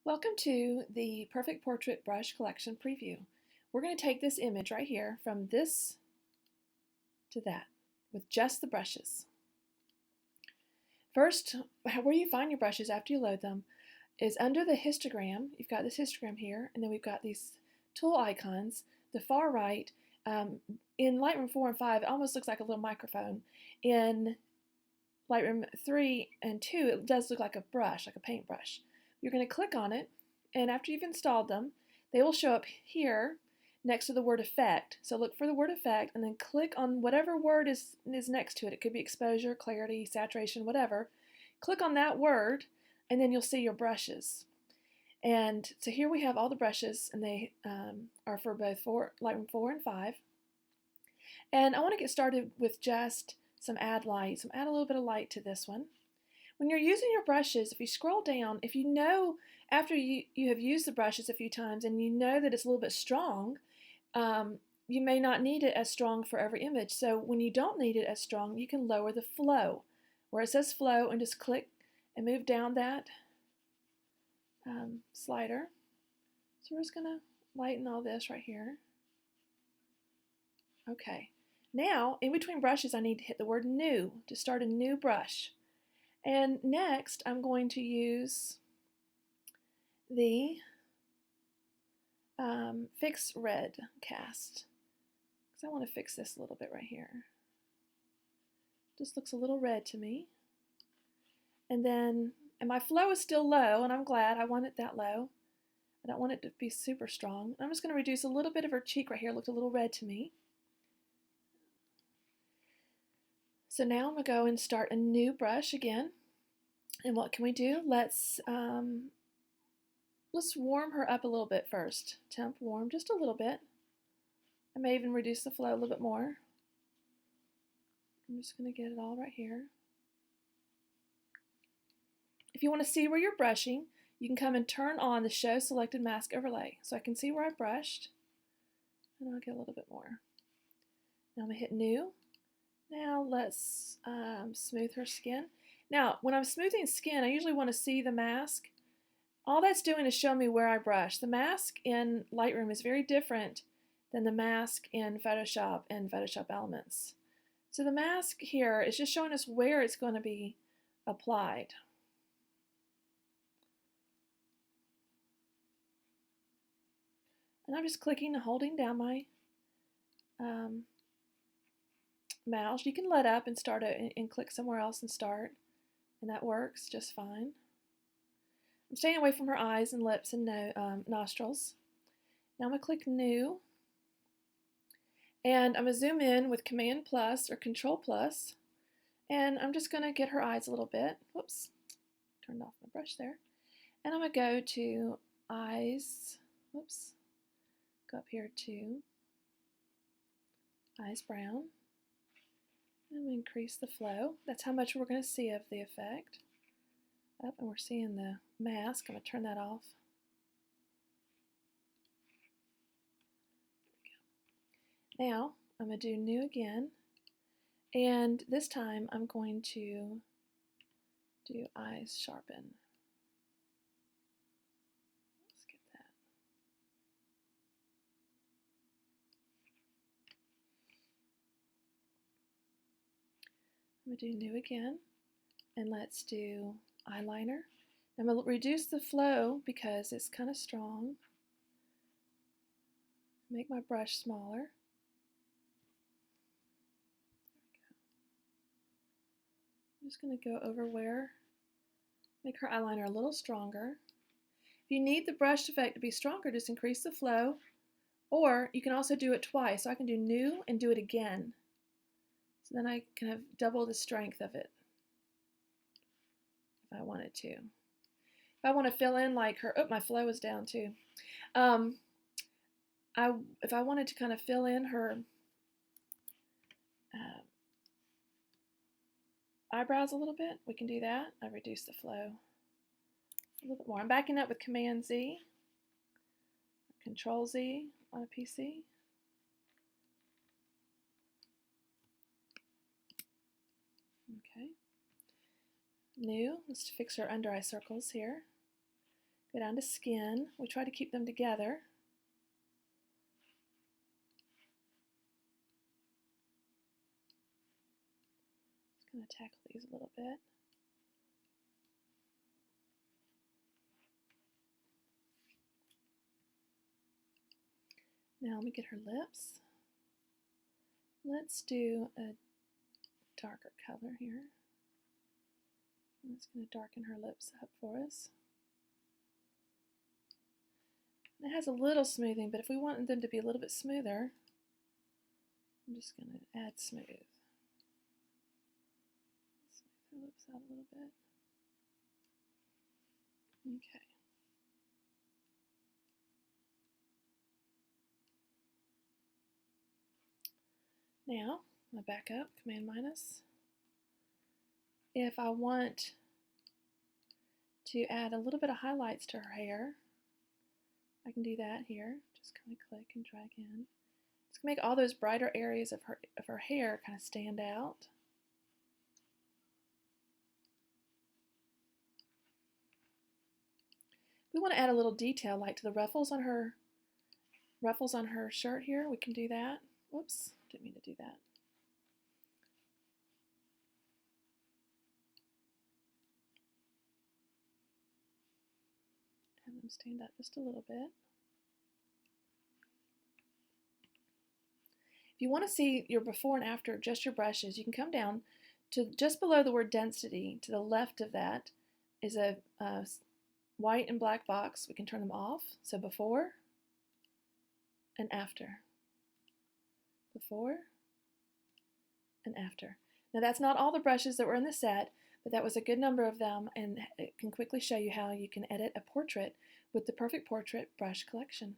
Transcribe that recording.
Welcome to the Perfect Portrait Brush Collection preview. We're going to take this image right here from this to that with just the brushes. First, where you find your brushes after you load them is under the histogram. You've got this histogram here, and then we've got these tool icons. The far right, in Lightroom 4 and 5, it almost looks like a little microphone. In Lightroom 3 and 2, it does look like a brush, like a paintbrush. You're going to click on it, and after you've installed them, they will show up here next to the word effect. So look for the word effect and then click on whatever word is next to it. It could be exposure, clarity, saturation, whatever. Click on that word, and then you'll see your brushes. And so here we have all the brushes, and they are for both Lightroom 4 and 5. And I want to get started with just some add light. So add a little bit of light to this one. When you're using your brushes, if you scroll down, if you know after you have used the brushes a few times and you know that it's a little bit strong, you may not need it as strong for every image. So when you don't need it as strong, you can lower the flow. Where it says flow, and just click and move down that slider. So we're just going to lighten all this right here. Okay. Now, in between brushes, I need to hit the word new to start a new brush. And next, I'm going to use the Fix Red cast, because I want to fix this a little bit right here. Just looks a little red to me. And my flow is still low, and I'm glad. I want it that low. I don't want it to be super strong. I'm just going to reduce a little bit of her cheek right here. It looked a little red to me. So now I'm going to go and start a new brush again. And what can we do? Let's warm her up a little bit first. Temp warm just a little bit. I may even reduce the flow a little bit more. I'm just going to get it all right here. If you want to see where you're brushing, you can come and turn on the Show Selected Mask Overlay. So I can see where I brushed. And I'll get a little bit more. Now I'm going to hit New. Now let's smooth her skin. Now, when I'm smoothing skin, I usually want to see the mask. All that's doing is showing me where I brush. The mask in Lightroom is very different than the mask in Photoshop and Photoshop Elements. So the mask here is just showing us where it's going to be applied. And I'm just clicking and holding down my mouse. You can let up and start it and click somewhere else and start, and that works just fine. I'm staying away from her eyes and lips and nostrils. Now I'm going to click New, and I'm going to zoom in with Command plus or Control plus, and I'm just going to get her eyes a little bit. Whoops, turned off my brush there. And I'm going to go to Eyes, whoops, go up here to Eyes Brown. And we increase the flow. That's how much we're going to see of the effect. Up, and we're seeing the mask. I'm going to turn that off. There we go. Now I'm going to do New again, and this time I'm going to do Eyes Sharpen. Let's get that. I'm going to do New again, and let's do eyeliner. I'm going to reduce the flow because it's kind of strong. Make my brush smaller. I'm just going to go over where, make her eyeliner a little stronger. If you need the brush effect to be stronger, just increase the flow, or you can also do it twice. So I can do New and do it again. So then I can have double the strength of it if I wanted to. If I want to fill in like her, oh, my flow is down too. If I wanted to kind of fill in her eyebrows a little bit, we can do that. I reduce the flow a little bit more. I'm backing up with Command Z, Control Z on a PC. Okay. New, let's fix our under eye circles here. Go down to skin. We try to keep them together. Just going to tackle these a little bit. Now let me get her lips. Let's do a darker color here. It's going to darken her lips up for us. It has a little smoothing, but if we want them to be a little bit smoother, I'm just going to add smooth. Smooth her lips out a little bit. Okay. Now, I'm going to back up, Command minus. If I want to add a little bit of highlights to her hair, I can do that here. Just kind of click and drag in. It's going to make all those brighter areas of her hair kind of stand out. We want to add a little detail, like to the ruffles on her shirt here. We can do that. Whoops, didn't mean to do that. Have them stand up just a little bit. If you want to see your before and after, just your brushes, you can come down to just below the word density. To the left of that is a white and black box. We can turn them off. So before and after. Before and after. Now that's not all the brushes that were in the set, but that was a good number of them, and it can quickly show you how you can edit a portrait with the Perfect Portrait brush collection.